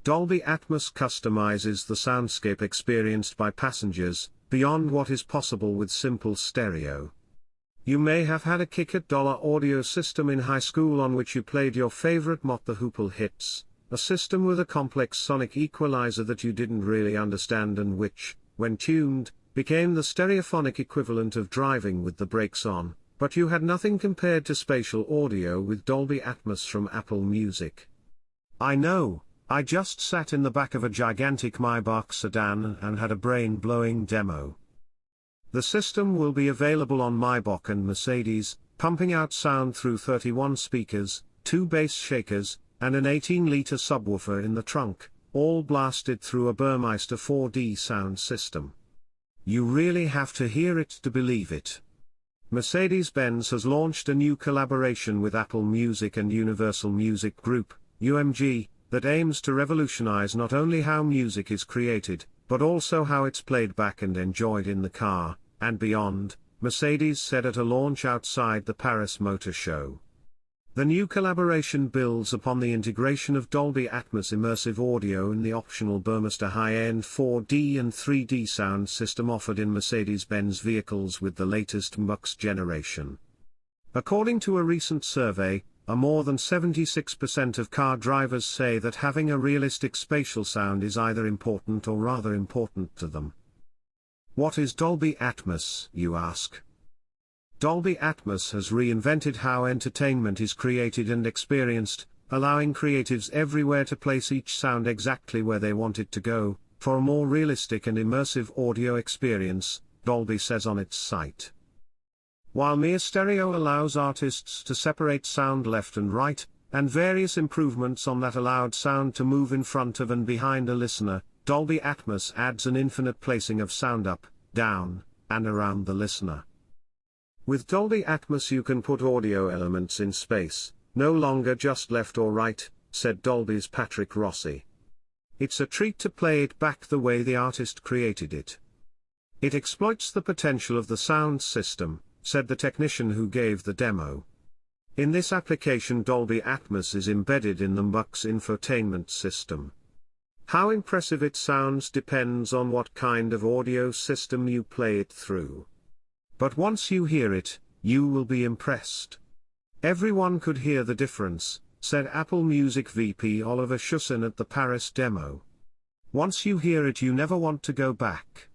Dolby Atmos customizes the soundscape experienced by passengers, beyond what is possible with simple stereo. You may have had a kick-at-dollar audio system in high school on which you played your favorite Mott the Hoople hits, a system with a complex sonic equalizer that you didn't really understand and which, when tuned, became the stereophonic equivalent of driving with the brakes on, but you had nothing compared to spatial audio with Dolby Atmos from Apple Music. I know, I just sat in the back of a gigantic Maybach sedan and had a brain-blowing demo. The system will be available on Maybach and Mercedes, pumping out sound through 31 speakers, 2 bass shakers, and an 18-liter subwoofer in the trunk, all blasted through a Burmeister 4D sound system. You really have to hear it to believe it. Mercedes-Benz has launched a new collaboration with Apple Music and Universal Music Group, UMG, that aims to revolutionize not only how music is created, but also how it's played back and enjoyed in the car, and beyond, Mercedes said at a launch outside the Paris Motor Show. The new collaboration builds upon the integration of Dolby Atmos immersive audio in the optional Burmester high-end 4D and 3D sound system offered in Mercedes-Benz vehicles with the latest MBUX generation. According to a recent survey, more than 76% of car drivers say that having a realistic spatial sound is either important or rather important to them. What is Dolby Atmos, you ask? Dolby Atmos has reinvented how entertainment is created and experienced, allowing creatives everywhere to place each sound exactly where they want it to go, for a more realistic and immersive audio experience, Dolby says on its site. While mere stereo allows artists to separate sound left and right, and various improvements on that allowed sound to move in front of and behind a listener, Dolby Atmos adds an infinite placing of sound up, down, and around the listener. With Dolby Atmos you can put audio elements in space, no longer just left or right, said Dolby's Patrick Rossi. It's a treat to play it back the way the artist created it. It exploits the potential of the sound system, said the technician who gave the demo. In this application Dolby Atmos is embedded in the MBUX infotainment system. How impressive it sounds depends on what kind of audio system you play it through. But once you hear it, you will be impressed. Everyone could hear the difference, said Apple Music VP Oliver Schussin at the Paris demo. Once you hear it you never want to go back.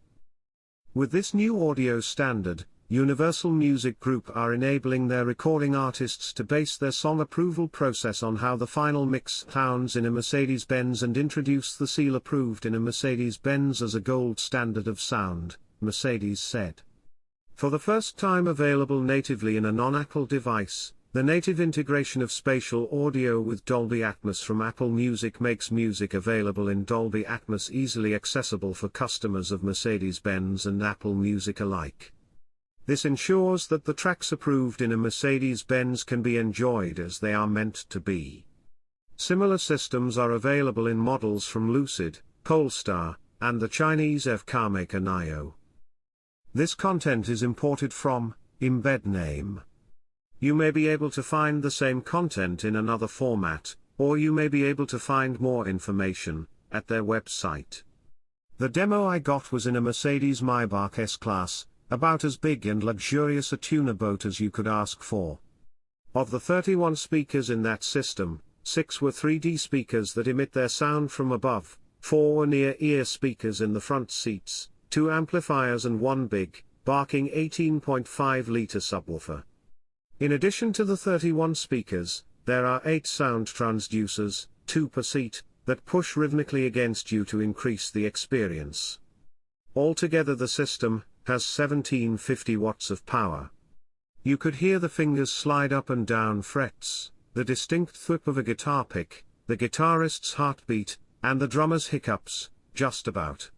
With this new audio standard, Universal Music Group are enabling their recording artists to base their song approval process on how the final mix sounds in a Mercedes-Benz and introduce the seal approved in a Mercedes-Benz as a gold standard of sound, Mercedes said. For the first time available natively in a non-Apple device, the native integration of spatial audio with Dolby Atmos from Apple Music makes music available in Dolby Atmos easily accessible for customers of Mercedes-Benz and Apple Music alike. This ensures that the tracks approved in a Mercedes-Benz can be enjoyed as they are meant to be. Similar systems are available in models from Lucid, Polestar, and the Chinese EV car maker NIO. This content is imported from Embed Name. You may be able to find the same content in another format, or you may be able to find more information at their website. The demo I got was in a Mercedes Maybach S-Class, about as big and luxurious a tuner boat as you could ask for. Of the 31 speakers in that system, 6 were 3D speakers that emit their sound from above, 4 were near-ear speakers in the front seats, 2 amplifiers and 1 big, barking 18.5-liter subwoofer. In addition to the 31 speakers, there are 8 sound transducers, 2 per seat, that push rhythmically against you to increase the experience. Altogether the system has 1750 watts of power. You could hear the fingers slide up and down frets, the distinct thwip of a guitar pick, the guitarist's heartbeat, and the drummer's hiccups, just about.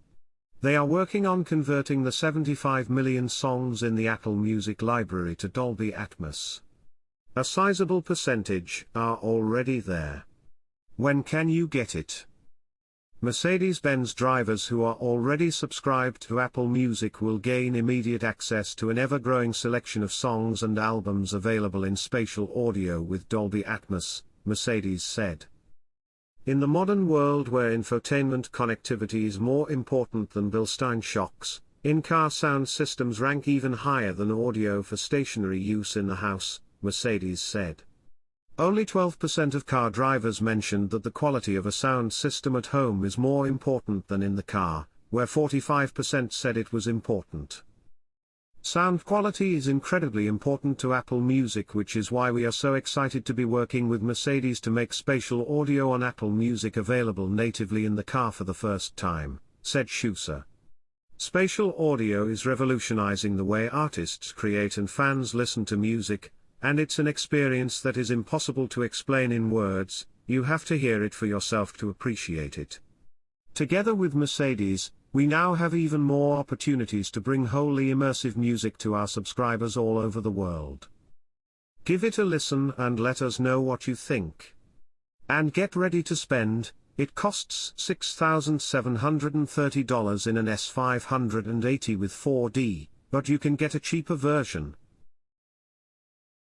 They are working on converting the 75 million songs in the Apple Music library to Dolby Atmos. A sizable percentage are already there. When can you get it? Mercedes-Benz drivers who are already subscribed to Apple Music will gain immediate access to an ever-growing selection of songs and albums available in spatial audio with Dolby Atmos, Mercedes said. In the modern world where infotainment connectivity is more important than Bilstein shocks, in-car sound systems rank even higher than audio for stationary use in the house, Mercedes said. Only 12% of car drivers mentioned that the quality of a sound system at home is more important than in the car, where 45% said it was important. Sound quality is incredibly important to Apple Music, which is why we are so excited to be working with Mercedes to make spatial audio on Apple Music available natively in the car for the first time, said Schuster. Spatial audio is revolutionizing the way artists create and fans listen to music, and it's an experience that is impossible to explain in words. You have to hear it for yourself to appreciate it. Together with Mercedes, we now have even more opportunities to bring wholly immersive music to our subscribers all over the world. Give it a listen and let us know what you think. And get ready to spend. It costs $6,730 in an S580 with 4D, but you can get a cheaper version,